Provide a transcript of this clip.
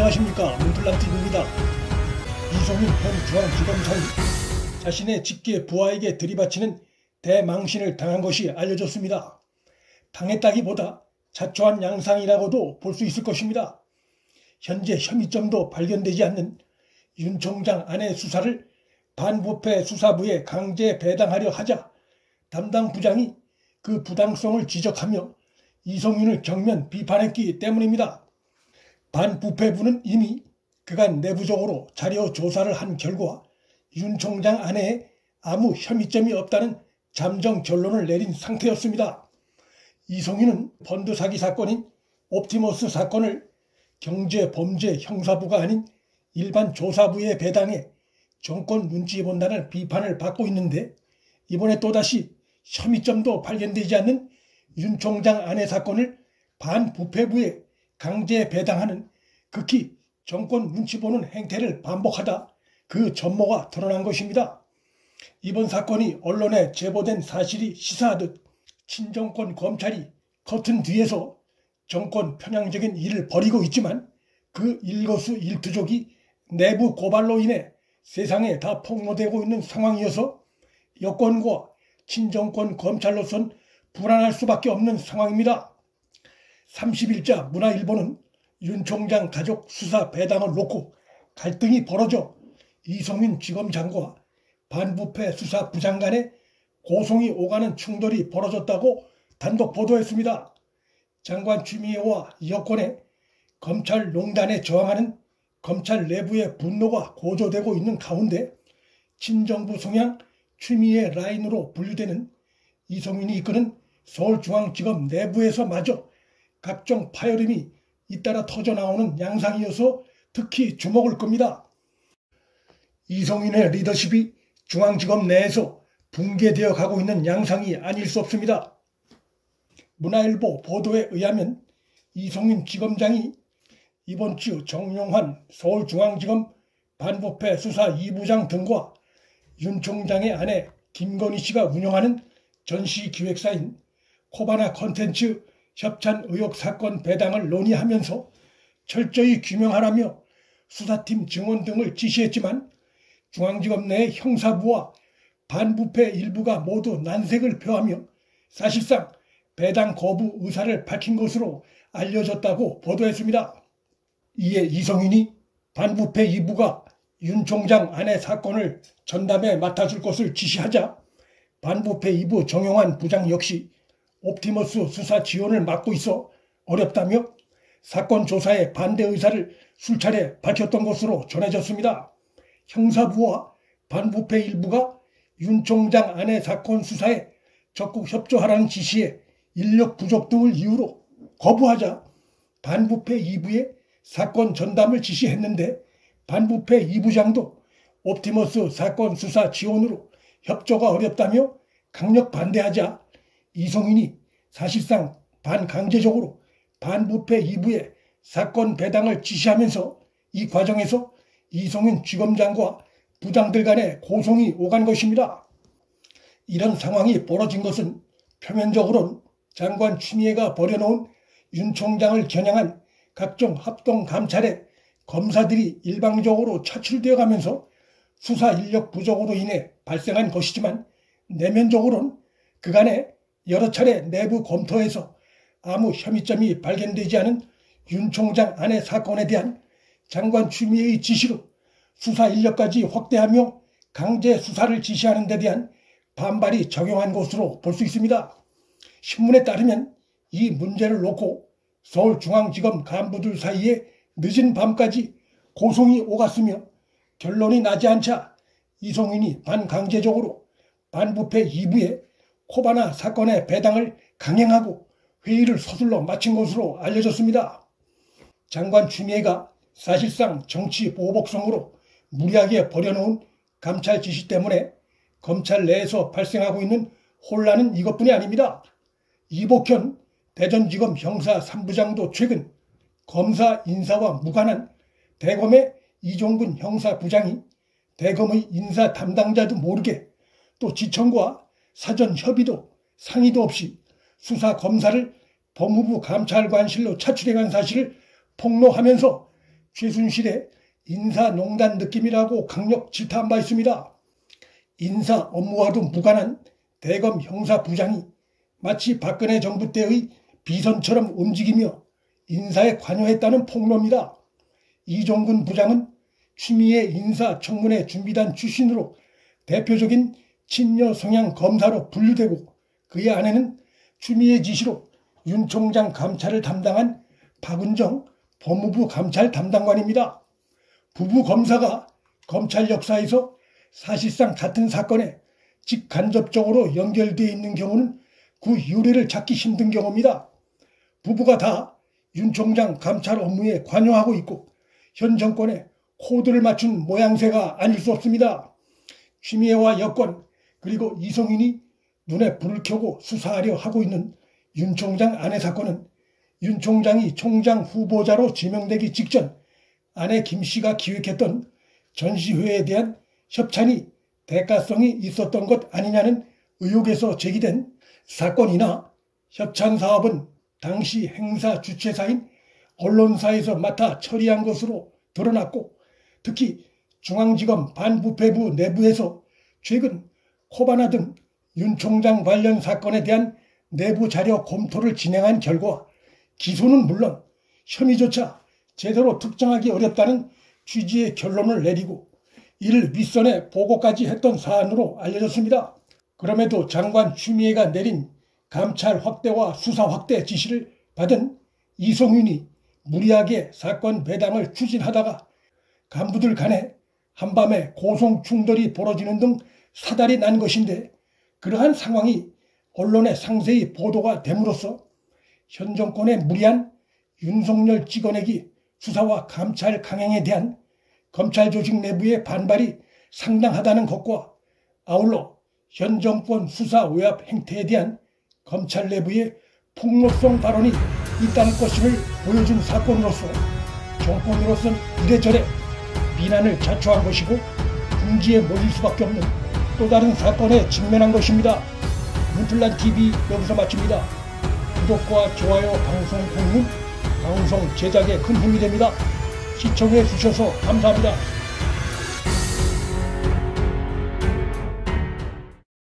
안녕하십니까, 문틀랑TV입니다. 이송윤 현 중앙지검장이 자신의 직계 부하에게 들이바치는 대망신을 당한 것이 알려졌습니다. 당했다기보다 자초한 양상이라고도 볼 수 있을 것입니다. 현재 혐의점도 발견되지 않는 윤 총장 아내 수사를 반부패 수사부에 강제 배당하려 하자 담당 부장이 그 부당성을 지적하며 이송윤을 정면 비판했기 때문입니다. 반부패부는 이미 그간 내부적으로 자료 조사를 한 결과 윤 총장 아내에 아무 혐의점이 없다는 잠정 결론을 내린 상태였습니다. 이송윤은 펀드 사기 사건인 옵티머스 사건을 경제범죄 형사부가 아닌 일반 조사부에 배당해 정권 눈치 본다는 비판을 받고 있는데, 이번에 또다시 혐의점도 발견되지 않는 윤 총장 아내 사건을 반부패부에 강제 배당하는 극히 정권 눈치 보는 행태를 반복하다 그 전모가 드러난 것입니다. 이번 사건이 언론에 제보된 사실이 시사하듯 친정권 검찰이 커튼 뒤에서 정권 편향적인 일을 벌이고 있지만 그 일거수일투족이 내부 고발로 인해 세상에 다 폭로되고 있는 상황이어서 여권과 친정권 검찰로선 불안할 수밖에 없는 상황입니다. 30일자 문화일보는 윤 총장 가족 수사 배당을 놓고 갈등이 벌어져 이송윤 지검장과 반부패 수사부장 간에 고성이 오가는 충돌이 벌어졌다고 단독 보도했습니다. 장관 추미애와 여권의 검찰농단에 저항하는 검찰 내부의 분노가 고조되고 있는 가운데 친정부 성향 추미애 라인으로 분류되는 이송윤이 이끄는 서울중앙지검 내부에서마저 각종 파열음이 잇따라 터져나오는 양상이어서 특히 주목을 끕니다. 이송윤의 리더십이 중앙지검 내에서 붕괴되어 가고 있는 양상이 아닐 수 없습니다. 문화일보 보도에 의하면 이송윤 지검장이 이번 주 정용환 서울중앙지검 반부패 수사 2부장 등과 윤 총장의 아내 김건희 씨가 운영하는 전시기획사인 코바나 컨텐츠 협찬 의혹 사건 배당을 논의하면서 철저히 규명하라며 수사팀 증언 등을 지시했지만 중앙지검 내 형사부와 반부패 일부가 모두 난색을 표하며 사실상 배당 거부 의사를 밝힌 것으로 알려졌다고 보도했습니다. 이에 이송윤이 반부패 2부가 윤 총장 아내 사건을 전담에 맡아줄 것을 지시하자 반부패 2부 정용환 부장 역시 옵티머스 수사 지원을 맡고 있어 어렵다며 사건 조사에 반대 의사를 술차례 밝혔던 것으로 전해졌습니다. 형사부와 반부패 일부가 윤 총장 아내 사건 수사에 적극 협조하라는 지시에 인력 부족 등을 이유로 거부하자 반부패 2부에 사건 전담을 지시했는데 반부패 2부장도 옵티머스 사건 수사 지원으로 협조가 어렵다며 강력 반대하자 이송윤이 사실상 반강제적으로 반부패 2부에 사건 배당을 지시하면서 이 과정에서 이송윤 지검장과 부장들 간에 고성이 오간 것입니다. 이런 상황이 벌어진 것은 표면적으로는 장관 추미애가 벌여놓은 윤 총장을 겨냥한 각종 합동 감찰에 검사들이 일방적으로 차출되어 가면서 수사 인력 부족으로 인해 발생한 것이지만 내면적으로는 그간에 여러 차례 내부 검토에서 아무 혐의점이 발견되지 않은 윤 총장 아내 사건에 대한 장관 추미애의 지시로 수사 인력까지 확대하며 강제 수사를 지시하는 데 대한 반발이 작용한 것으로 볼 수 있습니다. 신문에 따르면 이 문제를 놓고 서울중앙지검 간부들 사이에 늦은 밤까지 고성이 오갔으며 결론이 나지 않자 이송윤이 반강제적으로 반부패 2부에 코바나 사건의 배당을 강행하고 회의를 서둘러 마친 것으로 알려졌습니다. 장관 추미애가 사실상 정치 보복성으로 무리하게 벌여놓은 감찰 지시 때문에 검찰 내에서 발생하고 있는 혼란은 이것뿐이 아닙니다. 이복현 대전지검 형사 3부장도 최근 검사 인사와 무관한 대검의 이종근 형사부장이 대검의 인사 담당자도 모르게 또 지청과 사전 협의도 상의도 없이 수사 검사를 법무부 감찰관실로 차출해간 사실을 폭로하면서 최순실의 인사농단 느낌이라고 강력 질타한 바 있습니다. 인사 업무와도 무관한 대검 형사부장이 마치 박근혜 정부 때의 비선처럼 움직이며 인사에 관여했다는 폭로입니다. 이종근 부장은 추미애 인사청문회 준비단 출신으로 대표적인 친여 성향 검사로 분류되고, 그의 아내는 추미애 지시로 윤 총장 감찰을 담당한 박은정 법무부 감찰 담당관입니다. 부부 검사가 검찰 역사에서 사실상 같은 사건에 직간접적으로 연결되어 있는 경우는 그 유래를 찾기 힘든 경우입니다. 부부가 다 윤 총장 감찰 업무에 관여하고 있고 현 정권에 코드를 맞춘 모양새가 아닐 수 없습니다. 추미애와 여권 그리고 이성윤이 눈에 불을 켜고 수사하려 하고 있는 윤 총장 아내 사건은 윤 총장이 총장 후보자로 지명되기 직전 아내 김 씨가 기획했던 전시회에 대한 협찬이 대가성이 있었던 것 아니냐는 의혹에서 제기된 사건이나 협찬 사업은 당시 행사 주최사인 언론사에서 맡아 처리한 것으로 드러났고, 특히 중앙지검 반부패부 내부에서 최근 코바나 등 윤 총장 관련 사건에 대한 내부 자료 검토를 진행한 결과 기소는 물론 혐의조차 제대로 특정하기 어렵다는 취지의 결론을 내리고 이를 윗선에 보고까지 했던 사안으로 알려졌습니다. 그럼에도 장관 추미애가 내린 감찰 확대와 수사 확대 지시를 받은 이성윤이 무리하게 사건 배당을 추진하다가 간부들 간에 한밤에 고성 충돌이 벌어지는 등 사달이 난 것인데, 그러한 상황이 언론에 상세히 보도가 됨으로써 현 정권의 무리한 윤석열 찍어내기 수사와 감찰 강행에 대한 검찰 조직 내부의 반발이 상당하다는 것과 아울러 현 정권 수사 외압 행태에 대한 검찰 내부의 폭로성 발언이 있다는 것임을 보여준 사건으로서 정권으로서는 이래저래 비난을 자초한 것이고 궁지에 몰릴 수밖에 없는 또 다른 사건에 직면한 것입니다. 문틀란TV 여기서 마칩니다. 구독과 좋아요, 방송 공유, 방송 제작에 큰 힘이 됩니다. 시청해 주셔서 감사합니다.